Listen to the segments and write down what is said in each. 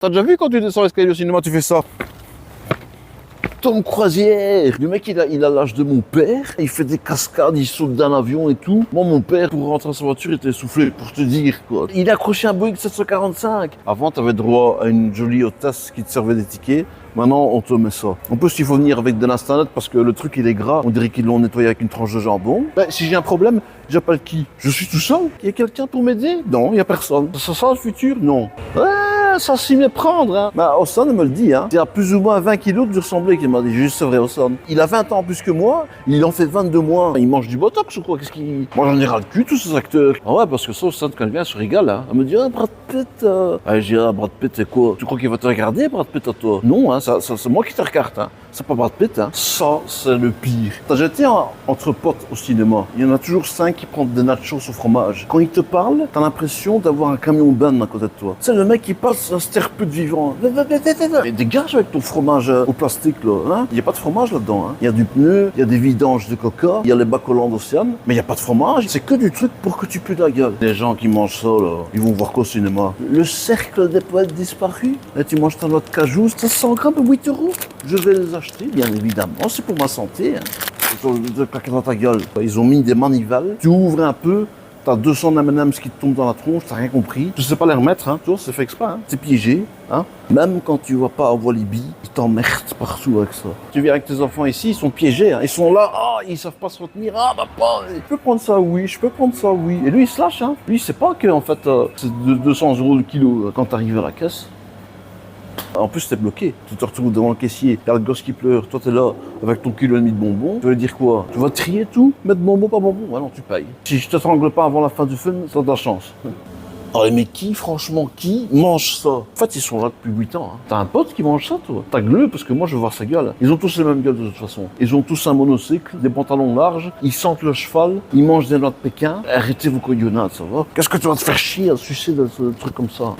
T'as déjà vu quand tu descends l'escalier au cinéma, tu fais ça? Tom Croisière, le mec il a l'âge de mon père, il fait des cascades, il saute d'un avion et tout. Moi mon père pour rentrer dans sa voiture il était essoufflé, pour te dire quoi. Il a accroché un Boeing 745. Avant t'avais droit à une jolie hôtesse qui te servait des tickets. Maintenant, on te met ça. En plus, il faut venir avec de l'instanet parce que le truc, il est gras. On dirait qu'ils l'ont nettoyé avec une tranche de jambon. Ben, si j'ai un problème, j'appelle qui? Je suis tout seul? Il y a quelqu'un pour m'aider? Non, il n'y a personne. Ça sera le futur? Non. Ouais, ça s'y méprendre, hein. Ben, Austin me le dit, hein. Il y a plus ou moins 20 kilos de lui ressembler, qu'il m'a dit. Juste, c'est vrai, Austin. Il a 20 ans en plus que moi. Il en fait 22 mois. Il mange du botox ou quoi? Qu'est-ce qu'il... Moi, j'en ai ras le cul, tous ces acteurs. Ah ouais, parce que ça, Austin, quand il vient, se régale, hein. Elle me dit, ah, Brad Pitt, Ah, je dis, ah, Brad Pitt, c'est quoi? Tu crois qu'il va te regarder, Brad Pitt, à toi? Non, hein, ça c'est moi qui te regarde, hein. C'est pas Brad Pitt, hein. Ça, c'est le pire. T'as jeté entre potes au cinéma. Il y en a toujours 5 qui prennent des nachos au fromage. Quand ils te parlent, t'as l'impression d'avoir un camion ben à côté de toi. C'est le mec qui passe un sterput vivant. Mais dégage avec ton fromage au plastique, là, hein. Il y a pas de fromage là-dedans, hein. Il y a du pneu, il y a des vidanges de coca, il y a les bacolans d'Océane, mais il y a pas de fromage. C'est que du truc pour que tu pues la gueule. Les gens qui mangent ça, là, ils vont voir qu'au cinéma. Le cercle des poètes disparus. Et tu manges ta noix de cajou, ça 100 grammes à 8 €. Je vais les acheter, bien évidemment. C'est pour ma santé, hein. Ils te claquer dans ta gueule. Ils ont mis des manivelles. Tu ouvres un peu, t'as 200 M&M's qui te tombent dans la tronche, t'as rien compris. Tu sais pas les remettre, hein. Tu vois, c'est fait exprès, hein. C'est piégé, hein. Même quand tu vas pas à Walibi, ils t'emmerdent partout avec ça. Tu viens avec tes enfants ici, ils sont piégés, hein. Ils sont là, ils savent pas se retenir. Ah, papa, je peux prendre ça, oui, je peux prendre ça, oui. Et lui, il se lâche, hein. Lui, il sait pas que, en fait, c'est 200 € le kilo quand t'arrives à la caisse. En plus, t'es bloqué. Tu te retrouves devant le caissier, il y a le gosse qui pleure, toi t'es là avec ton kilo et demi de bonbons. Tu veux dire quoi? Tu vas trier tout, mettre bonbon par bonbon? Ouais, non, tu payes. Si je te t'étrangle pas avant la fin du film, t'as de la chance. Oh, mais qui, franchement, qui mange ça? En fait, ils sont là depuis 8 ans. Hein. T'as un pote qui mange ça, toi? T'as gleu, parce que moi, je veux voir sa gueule. Ils ont tous les mêmes gueules, de toute façon. Ils ont tous un monocycle, des pantalons larges, ils sentent le cheval, ils mangent des noix de Pékin. Arrêtez vos couillonnades, ça va? Qu'est-ce que tu vas te faire chier à sucer de ce truc comme ça?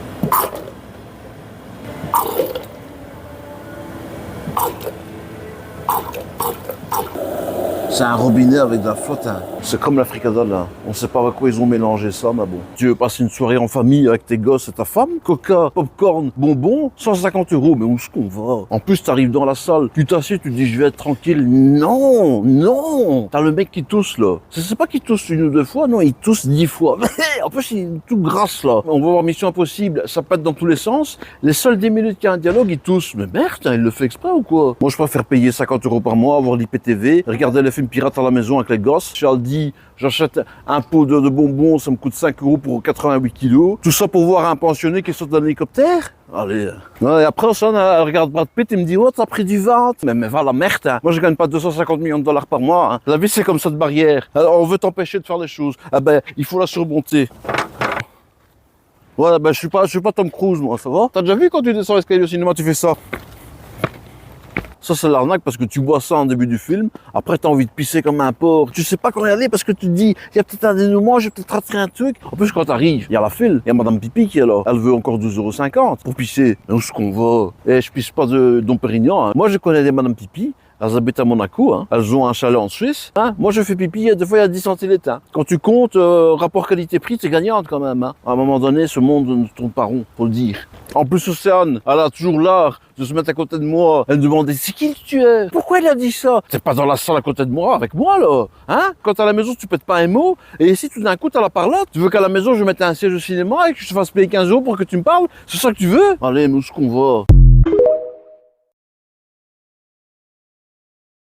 C'est un robinet avec de la flotte, hein. C'est comme la fricadelle, là. On sait pas avec quoi ils ont mélangé ça, mais bon. Tu veux passer une soirée en famille avec tes gosses et ta femme? Coca, popcorn, bonbons, 150 €. Mais où est-ce qu'on va? En plus, t'arrives dans la salle, tu t'assieds, tu te dis, je vais être tranquille. Non, non. T'as le mec qui tousse, là. C'est pas qu'il tousse 1 ou 2 fois, non, il tousse 10 fois. En plus, il est tout grasse, là. On va voir Mission Impossible, ça pète dans tous les sens. Les seules 10 minutes qu'il y a un dialogue, il tousse. Mais merde, hein, il le fait exprès ou quoi? Moi, je préfère payer 50 € par mois, avoir l'IPTV, regarder les films pirates à la maison avec les gosses. Charles dit, j'achète un pot de bonbons, ça me coûte 5 € pour 88 kilos. Tout ça pour voir un pensionné qui saute d'un hélicoptère? Allez. Ouais, et après, ça, elle regarde Brad Pitt et me dit, oh, t'as pris du ventre. Mais va la merde, hein. Moi, je gagne pas 250 millions de dollars par mois, hein. La vie, c'est comme ça de barrière. Alors, on veut t'empêcher de faire les choses. Ah ben, il faut la surmonter. Voilà, ben, je suis pas Tom Cruise, moi, ça va? T'as déjà vu quand tu descends l'escalier au cinéma, tu fais ça? Ça, c'est l'arnaque parce que tu bois ça en début du film. Après, t'as envie de pisser comme un porc. Tu sais pas quand y aller parce que tu te dis, il y a peut-être un dénouement, je vais peut-être rater un truc. En plus, quand t'arrives, il y a la file. Il y a Madame Pipi qui est là. Elle veut encore 2,50 € pour pisser. Mais où est-ce qu'on va? Et je pisse pas de Dom Pérignon, hein. Moi, je connais des Madame Pipi. Elles habitent à Monaco, hein. Elles ont un chalet en Suisse. Hein. Moi, je fais pipi, des fois, il y a 10 centilitres. Hein. Quand tu comptes, rapport qualité-prix, t'es gagnante quand même. Hein. À un moment donné, ce monde ne tourne pas rond, faut le dire. En plus, Océane, elle a toujours l'art de se mettre à côté de moi. Elle me demandait, c'est qui tu es? Pourquoi il a dit ça? T'es pas dans la salle à côté de moi, avec moi, là. Hein? Quand t'es à la maison, tu pètes pas un mot. Et ici, tout d'un coup, t'as la parlotte. Tu veux qu'à la maison, je mette un siège au cinéma et que je te fasse payer 15 € pour que tu me parles? C'est ça que tu veux? Allez, mais où est-ce qu'on va?